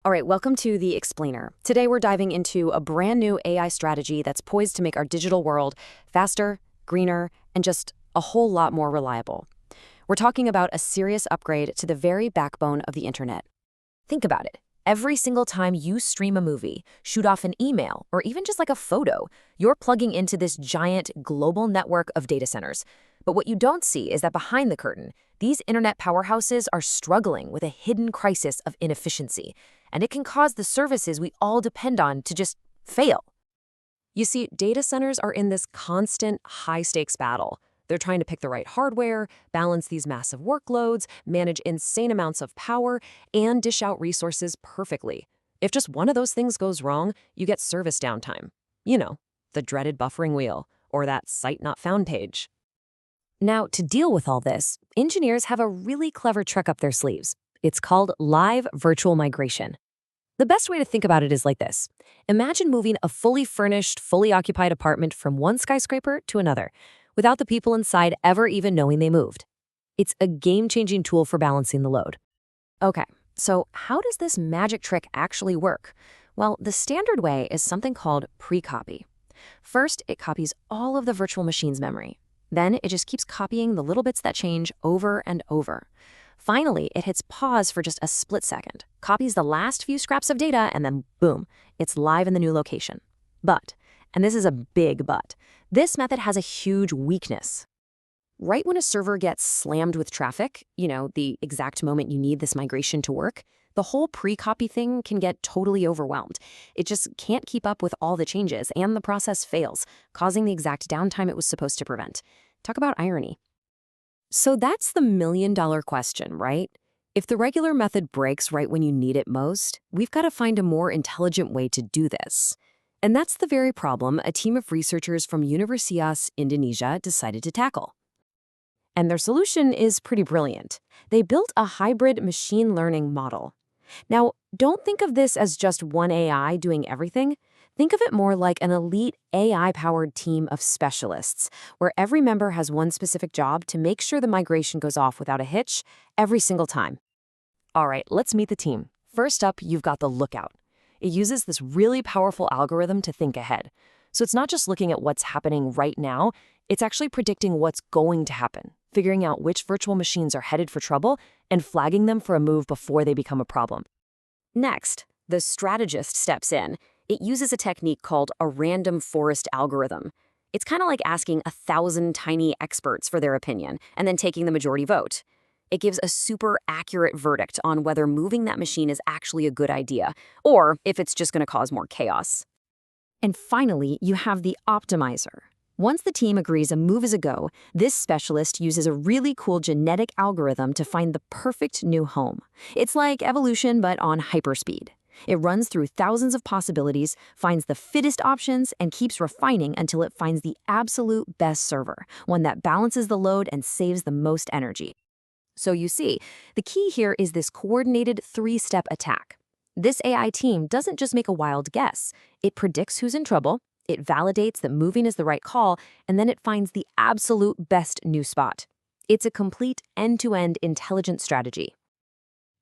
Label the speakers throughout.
Speaker 1: All right, welcome to The Explainer. Today we're diving into a brand new AI strategy that's poised to make our digital world faster, greener, and just a whole lot more reliable. We're talking about a serious upgrade to the very backbone of the internet. Think about it. Every single time you stream a movie, shoot off an email, or even just like a photo, you're plugging into this giant global network of data centers. But what you don't see is that behind the curtain, these internet powerhouses are struggling with a hidden crisis of inefficiency, and it can cause the services we all depend on to just fail. You see, data centers are in this constant high-stakes battle. They're trying to pick the right hardware, balance these massive workloads, manage insane amounts of power, and dish out resources perfectly. If just one of those things goes wrong, you get service downtime. You know, the dreaded buffering wheel, or that site not found page. Now, to deal with all this, engineers have a really clever trick up their sleeves. It's called live virtual migration. The best way to think about it is like this. Imagine moving a fully furnished, fully occupied apartment from one skyscraper to another, without the people inside ever even knowing they moved. It's a game-changing tool for balancing the load. Okay, so how does this magic trick actually work? Well, the standard way is something called Precopy. First, it copies all of the virtual machine's memory. Then it just keeps copying the little bits that change over and over. Finally, it hits pause for just a split second, copies the last few scraps of data, and then boom, it's live in the new location. But, and this is a big but, this method has a huge weakness. Right when a server gets slammed with traffic, the exact moment you need this migration to work, the whole pre-copy thing can get totally overwhelmed. It just can't keep up with all the changes, and the process fails, causing the exact downtime it was supposed to prevent. Talk about irony. So that's the million-dollar question, right? If the regular method breaks right when you need it most, we've got to find a more intelligent way to do this. And that's the very problem a team of researchers from Universitas Indonesia decided to tackle. And their solution is pretty brilliant. They built a hybrid machine learning model. Now, don't think of this as just one AI doing everything. Think of it more like an elite AI-powered team of specialists, where every member has one specific job to make sure the migration goes off without a hitch every single time. All right, let's meet the team. First up, you've got the Lookout. It uses this really powerful algorithm to think ahead. So it's not just looking at what's happening right now, it's actually predicting what's going to happen, figuring out which virtual machines are headed for trouble, and flagging them for a move before they become a problem. Next, the strategist steps in. It uses a technique called a random forest algorithm. It's kind of like asking 1,000 tiny experts for their opinion and then taking the majority vote. It gives a super accurate verdict on whether moving that machine is actually a good idea, or if it's just going to cause more chaos. And finally, you have the optimizer. Once the team agrees a move is a go, this specialist uses a really cool genetic algorithm to find the perfect new home. It's like evolution, but on hyperspeed. It runs through thousands of possibilities, finds the fittest options, and keeps refining until it finds the absolute best server, one that balances the load and saves the most energy. So you see, the key here is this coordinated three-step attack. This AI team doesn't just make a wild guess. It predicts who's in trouble, it validates that moving is the right call, and then it finds the absolute best new spot. It's a complete end-to-end intelligent strategy.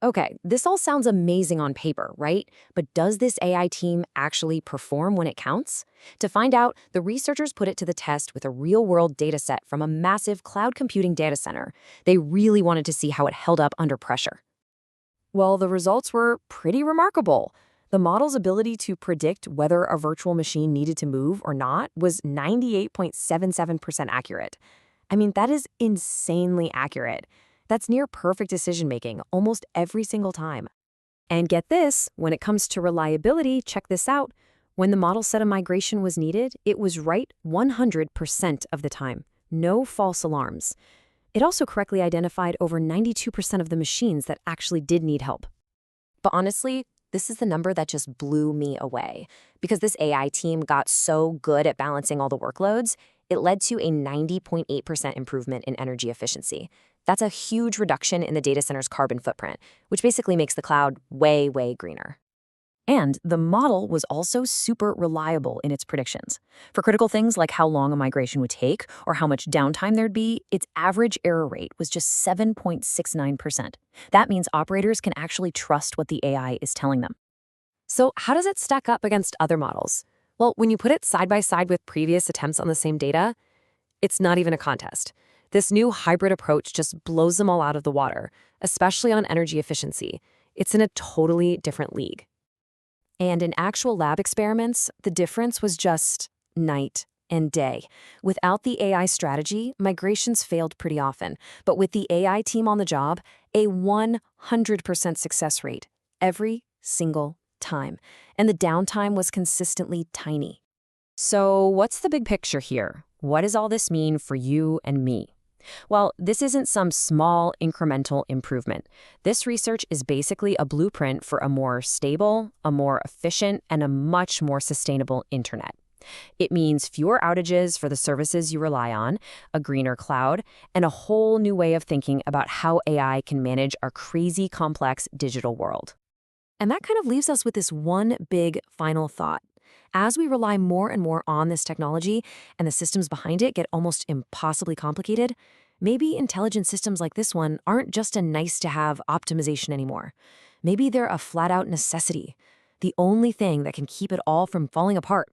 Speaker 1: Okay, this all sounds amazing on paper, right? But does this AI team actually perform when it counts? To find out, the researchers put it to the test with a real-world dataset from a massive cloud computing data center. They really wanted to see how it held up under pressure. Well, the results were pretty remarkable. The model's ability to predict whether a virtual machine needed to move or not was 98.77% accurate. I mean, that is insanely accurate. That's near perfect decision-making almost every single time. And get this, when it comes to reliability, check this out. When the model said a migration was needed, it was right 100% of the time. No false alarms. It also correctly identified over 92% of the machines that actually did need help. But honestly, this is the number that just blew me away. Because this AI team got so good at balancing all the workloads, it led to a 90.8% improvement in energy efficiency. That's a huge reduction in the data center's carbon footprint, which basically makes the cloud way, way greener. And the model was also super reliable in its predictions. For critical things like how long a migration would take or how much downtime there'd be, its average error rate was just 7.69%. That means operators can actually trust what the AI is telling them. So how does it stack up against other models? Well, when you put it side by side with previous attempts on the same data, it's not even a contest. This new hybrid approach just blows them all out of the water, especially on energy efficiency. It's in a totally different league. And in actual lab experiments, the difference was just night and day. Without the AI strategy, migrations failed pretty often. But with the AI team on the job, a 100% success rate every single time. And the downtime was consistently tiny. So what's the big picture here? What does all this mean for you and me? Well, this isn't some small incremental improvement. This research is basically a blueprint for a more stable, a more efficient, and a much more sustainable internet. It means fewer outages for the services you rely on, a greener cloud, and a whole new way of thinking about how AI can manage our crazy complex digital world. And that kind of leaves us with this one big final thought. As we rely more and more on this technology and the systems behind it get almost impossibly complicated, maybe intelligent systems like this one aren't just a nice-to-have optimization anymore. Maybe they're a flat-out necessity, the only thing that can keep it all from falling apart.